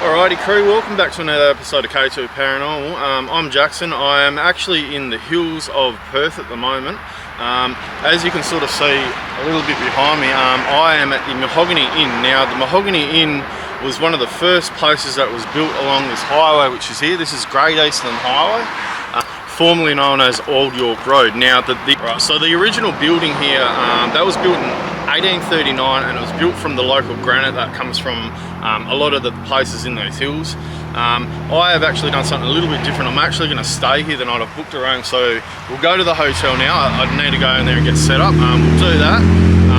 Alrighty crew, welcome back to another episode of K2 Paranormal. I'm Jackson. I am actually in the hills of Perth at the moment. As you can sort of see a little bit behind me, I am at the Mahogany Inn. Now the Mahogany Inn was one of the first places that was built along this highway which is here. This is Great Eastern Highway, formerly known as Old York Road. Now so the original building here, that was built in 1839 and it was built from the local granite that comes from a lot of the places in those hills. I have actually done something a little bit different. I'm actually going to stay here the night. I've booked a room, so we'll go to the hotel now. I need to go in there and get set up. We'll do that.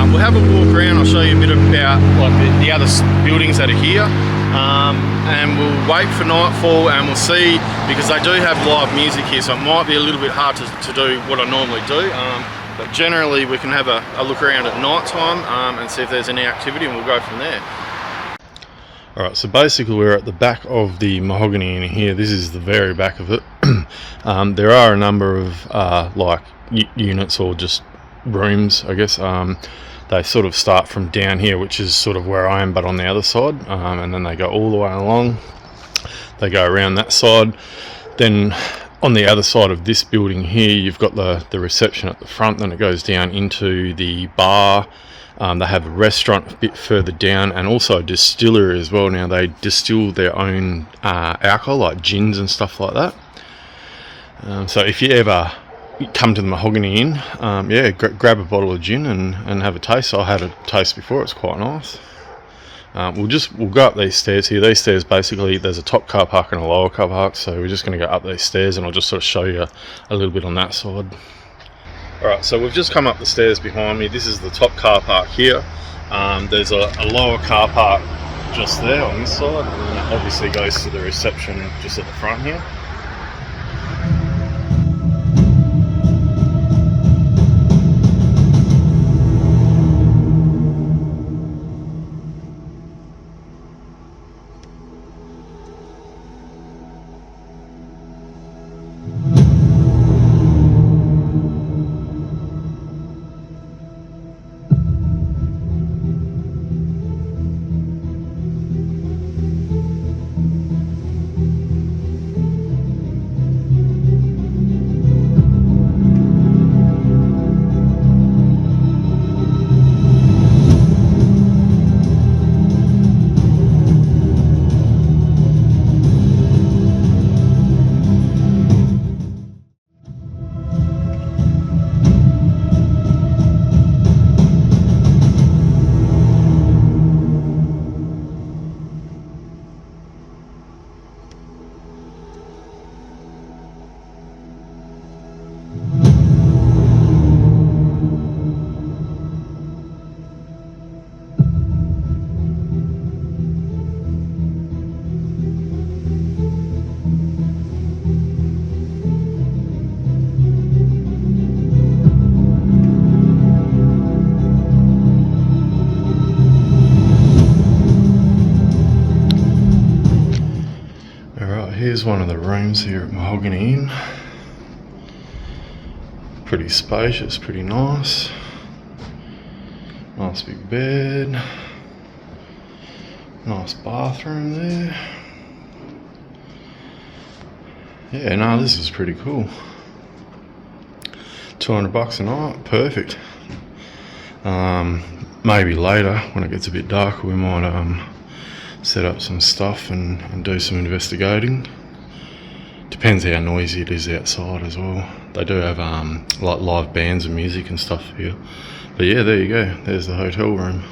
We'll have a walk around. I'll show you a bit about like the other buildings that are here. And we'll wait for nightfall and we'll see, because they do have live music here, so it might be a little bit hard to do what I normally do. But generally we can have a look around at night time and see if there's any activity, and we'll go from there. Alright, so basically we're at the back of the Mahogany Inn here. This is the very back of it. There are a number of like units or just rooms, I guess. They sort of start from down here, which is sort of where I am, but on the other side, and then they go all the way along. They go around that side. Then on the other side of this building here, you've got the reception at the front. Then it goes down into the bar. They have a restaurant a bit further down, and also a distillery as well. Now they distill their own alcohol, like gins and stuff like that. So if you ever come to the Mahogany Inn, yeah, grab a bottle of gin and have a taste. I had a taste before. It's quite nice. We'll go up these stairs here. These stairs, basically there's a top car park and a lower car park, so we're just going to go up these stairs and I'll just sort of show you a little bit on that side. Alright, so we've just come up the stairs behind me. This is the top car park here. There's a lower car park just there on this side, and then it obviously goes to the reception just at the front here. Here's one of the rooms here at Mahogany Inn. Pretty spacious, pretty nice. Nice big bed. Nice bathroom there. Yeah, no, this is pretty cool. $200 a night, perfect. Maybe later when it gets a bit darker we might set up some stuff and do some investigating. Depends how noisy it is outside as well. They do have like live bands and music and stuff here. But yeah, there you go, there's the hotel room.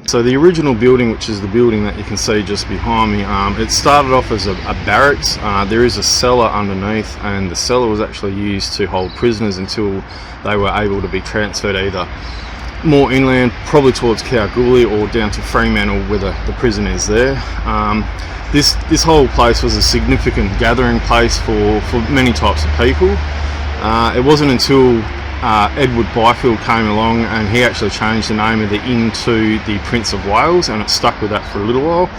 So the original building, which is the building that you can see just behind me, it started off as a barracks. There is a cellar underneath, and the cellar was actually used to hold prisoners until they were able to be transferred either more inland, probably towards Kalgoorlie, or down to Fremantle where the prison is there. This whole place was a significant gathering place for many types of people. It wasn't until Edward Byfield came along and he actually changed the name of the inn to the Prince of Wales, and it stuck with that for a little while.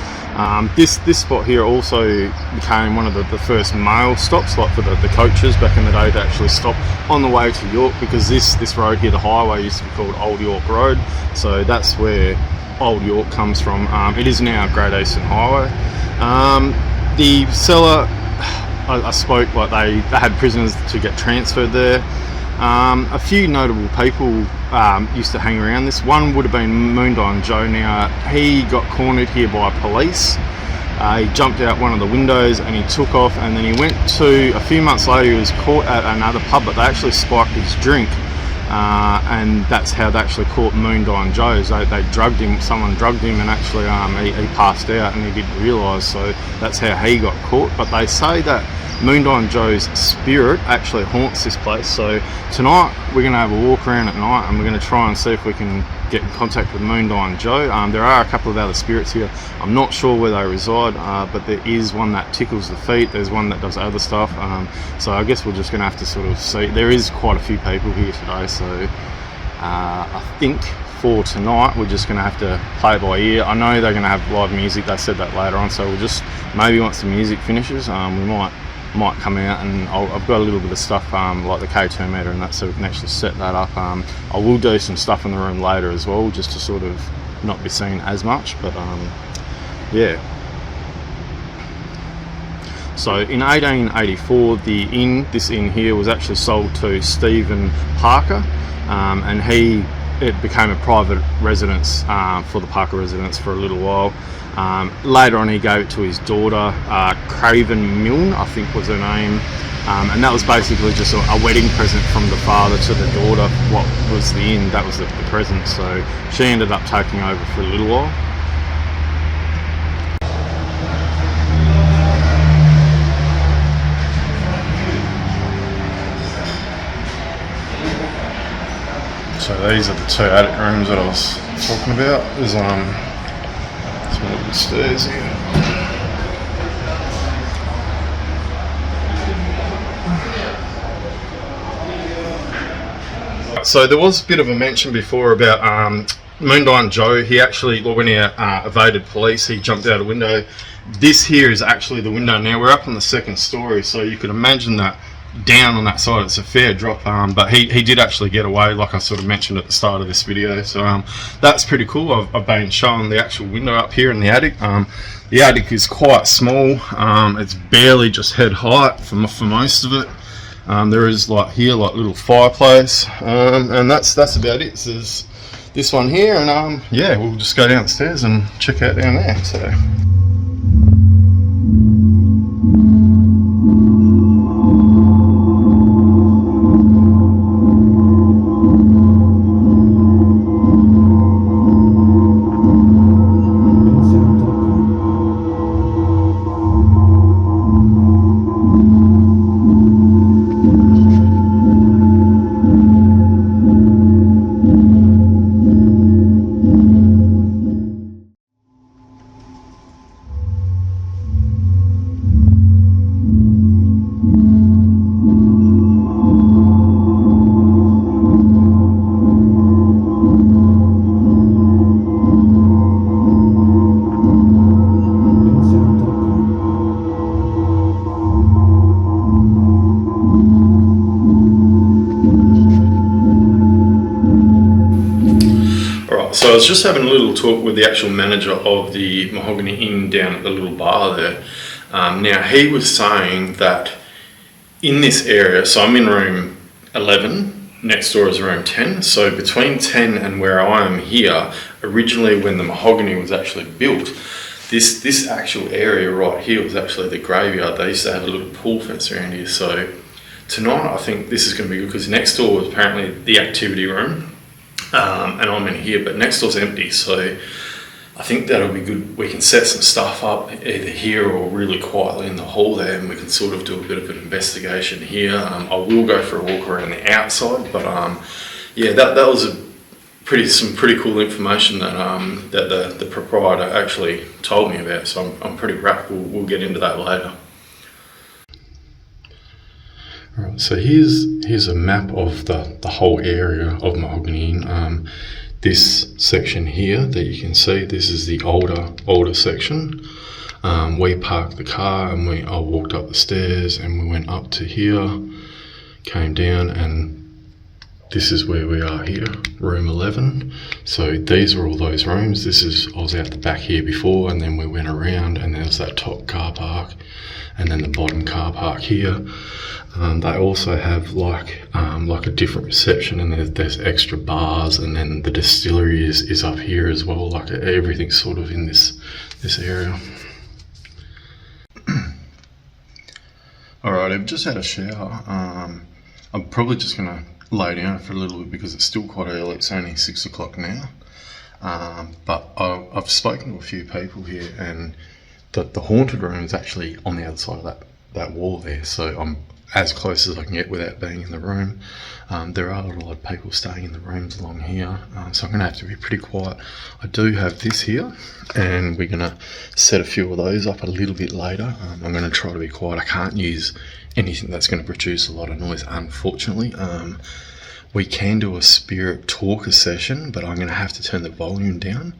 This spot here also became one of the first mail stops, like for the coaches back in the day, to actually stop on the way to York, because this road here, the highway, used to be called Old York Road. So that's where Old York comes from. It is now Great Eastern Highway. The cellar, I spoke, like they had prisoners to get transferred there. A few notable people used to hang around this. One would have been Moondyne Joe. Now, he got cornered here by police. He jumped out one of the windows and he took off, and then he went to, a few months later, he was caught at another pub, but they actually spiked his drink. And that's how they actually caught Moondyne Joe. They drugged him, someone drugged him, and actually he passed out and he didn't realise, so that's how he got caught. But they say that Moondyne Joe's spirit actually haunts this place, so tonight we're going to have a walk around at night and we're going to try and see if we can get in contact with Moondyne Joe. There are a couple of other spirits here. I'm not sure where they reside, but there is one that tickles the feet, there's one that does other stuff, so I guess we're just going to have to sort of see. There is quite a few people here today, so I think for tonight we're just going to have to play by ear. I know they're going to have live music, they said that later on, so we'll just, maybe once the music finishes, we might come out, and I've got a little bit of stuff like the K2 meter and that, so we can actually set that up. I will do some stuff in the room later as well, just to sort of not be seen as much, but yeah. So in 1884, this inn here was actually sold to Stephen Parker, and it became a private residence for the Parker residents for a little while. Later on he gave it to his daughter, Craven Milne, I think was her name, and that was basically just a wedding present from the father to the daughter. What was the inn, that was the present, so she ended up taking over for a little while. So these are the two attic rooms that I was talking about. There's some little stairs here. So there was a bit of a mention before about Moondyne Joe. He actually, when he evaded police, he jumped out a window. This here is actually the window. Now we're up on the second story, so you could imagine that down on that side it's a fair drop, but he did actually get away, like I sort of mentioned at the start of this video, so that's pretty cool. I've been shown the actual window up here in the attic. The attic is quite small, it's barely just head height for most of it. There is like here, like little fireplace, and that's about it. So there's this one here, and yeah, we'll just go downstairs and check out down there. So So I was just having a little talk with the actual manager of the Mahogany Inn down at the little bar there. Now he was saying that in this area, so I'm in room 11, next door is room 10, so between 10 and where I am here, originally when the Mahogany was actually built, this actual area right here was actually the graveyard. They used to have a little pool fence around here, so tonight I think this is going to be good, because next door was apparently the activity room. And I'm in here, but next door's empty, so I think that'll be good. We can set some stuff up either here or really quietly in the hall there, and we can sort of do a bit of an investigation here. I will go for a walk around the outside, but yeah, that was some pretty cool information that the proprietor actually told me about, so I'm pretty wrapped. We'll get into that later. Right, so here's a map of the whole area of Mahogany Inn. This section here that you can see, this is the older section. We parked the car and I walked up the stairs and we went up to here, came down, and this is where we are here, room 11. So these are all those rooms. I was out the back here before, and then we went around and there's that top car park and then the bottom car park here. They also have like a different reception, and there's extra bars, and then the distillery is up here as well. Like everything's sort of in this area. Alright, I've just had a shower. I'm probably just gonna lay down for a little bit because it's still quite early. It's only 6 o'clock now. But I've spoken to a few people here, and the haunted room is actually on the other side of that wall there. So I'm as close as I can get without being in the room. There are a lot of people staying in the rooms along here, so I'm going to have to be pretty quiet. I do have this here, and we're going to set a few of those up a little bit later. I'm going to try to be quiet. I can't use anything that's going to produce a lot of noise, unfortunately. We can do a spirit talker session, but I'm going to have to turn the volume down.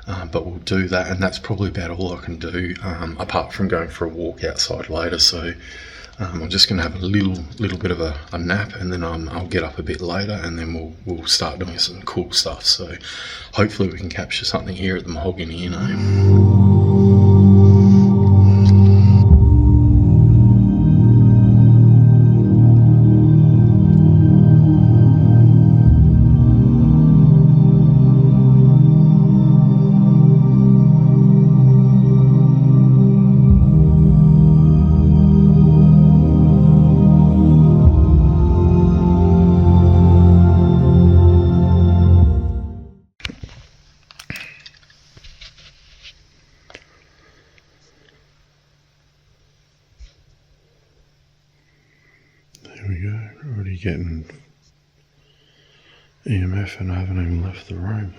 But we'll do that, and that's probably about all I can do, apart from going for a walk outside later. So I'm just going to have a little bit of a nap, and then I'll get up a bit later, and then we'll start doing some cool stuff. So hopefully we can capture something here at the Mahogany Inn. There we go, already getting EMF and I haven't even left the room.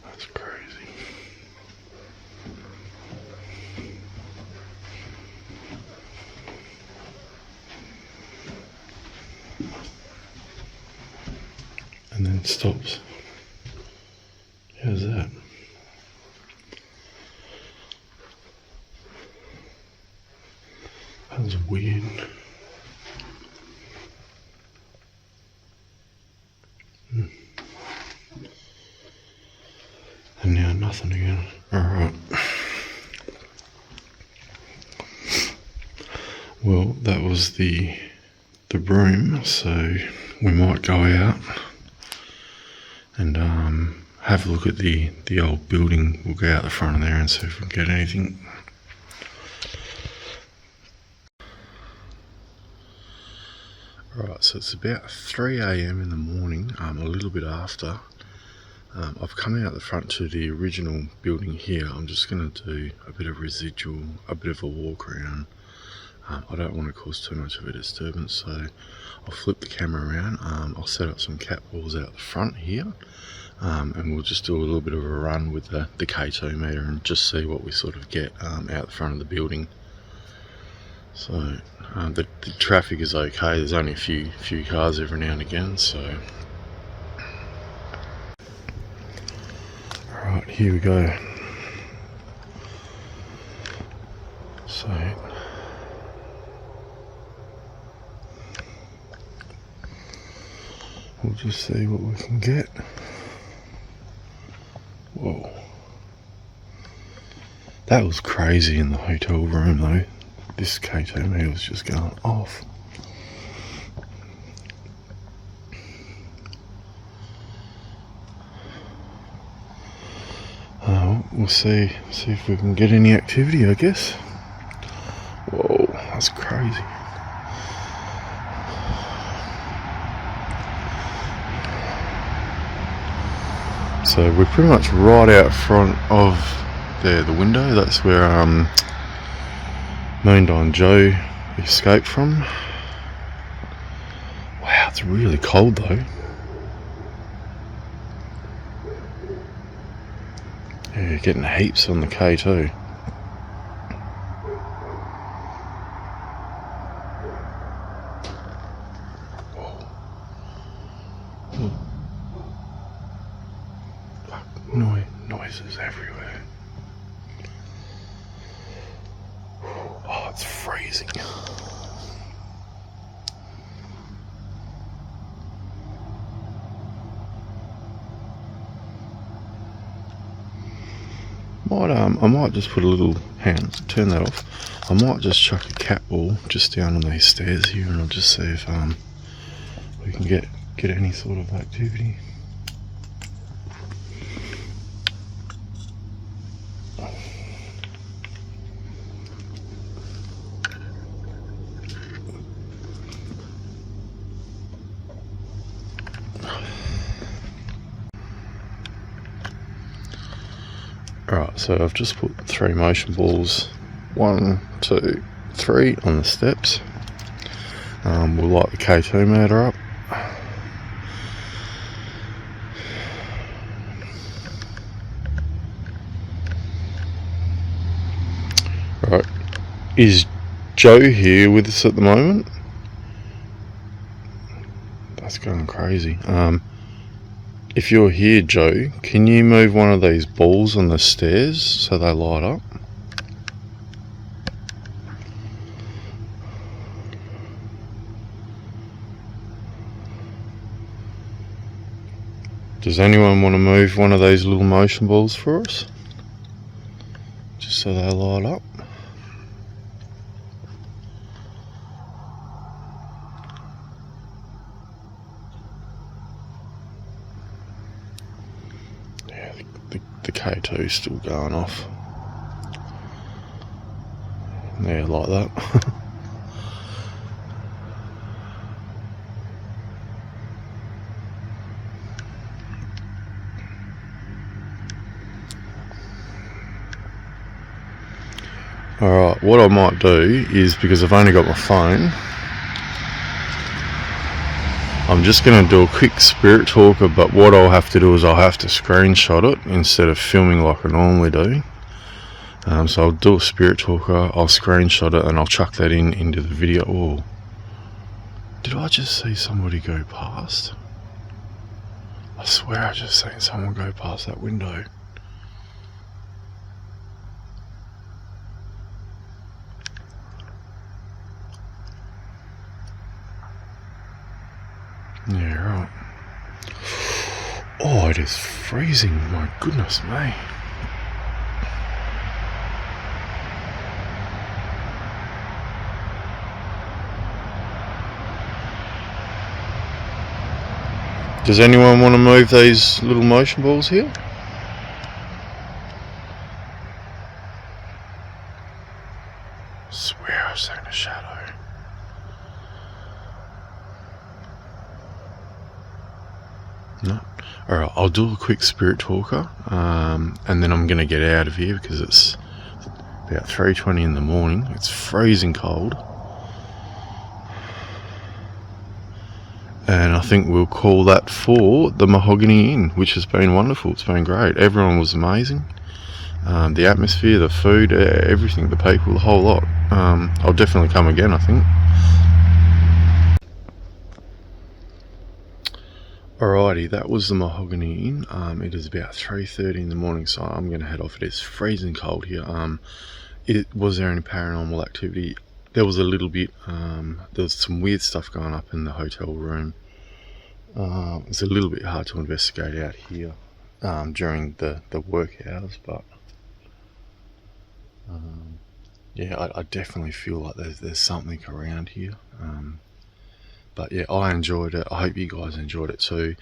That's crazy. And then it stops. How's that? That was weird. And now nothing again. Alright. Well, that was the room, so we might go out and have a look at the old building. We'll go out the front of there and see if we can get anything. Alright, so it's about 3 AM in the morning, a little bit after. I've come out the front to the original building here. I'm just going to do a bit of residual, a bit of a walk around, I don't want to cause too much of a disturbance, so I'll flip the camera around. I'll set up some cat balls out the front here, and we'll just do a little bit of a run with the K2 meter and just see what we sort of get out the front of the building. So the traffic is okay. There's only a few cars every now and again. So alright, here we go. So we'll just see what we can get. Whoa. That was crazy in the hotel room though. This K2 meter was just going off. We'll see if we can get any activity, I guess. Whoa, that's crazy. So we're pretty much right out front of the window. That's where Moondyne Joe escaped from. Wow, it's really cold though. Yeah, getting heaps on the K2. Noises everywhere. Oh, it's freezing. I might just put a little, hang on, turn that off. I might just chuck a cat ball just down on these stairs here, and I'll just see if we can get any sort of activity. Alright, so I've just put 3 motion balls, 1, 2, 3 on the steps. We'll light the K2 meter up. Right, is Joe here with us at the moment? That's going crazy. If you're here, Joe, can you move one of these balls on the stairs so they light up? Does anyone want to move one of those little motion balls for us? Just so they light up. The K2 is still going off. Yeah, like that. Alright, what I might do is, because I've only got my phone, I'm just going to do a quick spirit talker, but what I'll have to do is I'll have to screenshot it instead of filming like I normally do. So I'll do a spirit talker, I'll screenshot it, and I'll chuck that into the video. Oh, did I just see somebody go past? I swear I just seen someone go past that window. Yeah, right. Oh, it is freezing, my goodness me. Does anyone want to move these little motion balls here? I swear I've seen a shadow. No. Alright, I'll do a quick spirit talker, and then I'm going to get out of here because it's about 3:20 in the morning. It's freezing cold. And I think we'll call that for the Mahogany Inn, which has been wonderful. It's been great. Everyone was amazing. The atmosphere, the food, everything, the people, the whole lot. I'll definitely come again, I think. Alrighty, that was the Mahogany Inn. It is about 3:30 in the morning, so I'm going to head off. It is freezing cold here. Was there any paranormal activity? There was a little bit. There was some weird stuff going up in the hotel room. It's a little bit hard to investigate out here during the work hours, but yeah, I definitely feel like there's something around here. But yeah, I enjoyed it. I hope you guys enjoyed it too.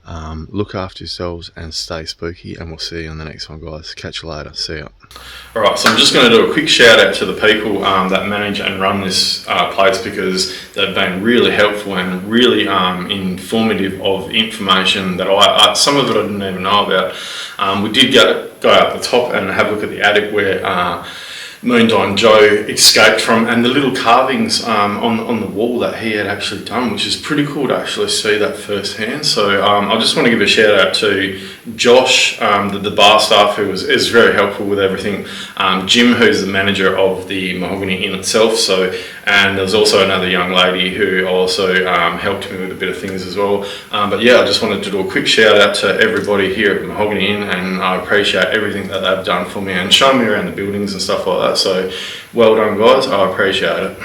Look after yourselves and stay spooky, and we'll see you on the next one, guys. Catch you later. See ya. Alright, so I'm just going to do a quick shout out to the people that manage and run this place, because they've been really helpful and really informative of information that I some of it I didn't even know about. We did go up the top and have a look at the attic where Moondyne Joe escaped from, and the little carvings on the wall that he had actually done, which is pretty cool to actually see that firsthand. So I just want to give a shout out to Josh, the bar staff, who is very helpful with everything. Jim, who's the manager of the Mahogany Inn itself. And there's also another young lady who also helped me with a bit of things as well. But yeah, I just wanted to do a quick shout out to everybody here at Mahogany Inn, and I appreciate everything that they've done for me and shown me around the buildings and stuff like that. So well done, guys. I appreciate it.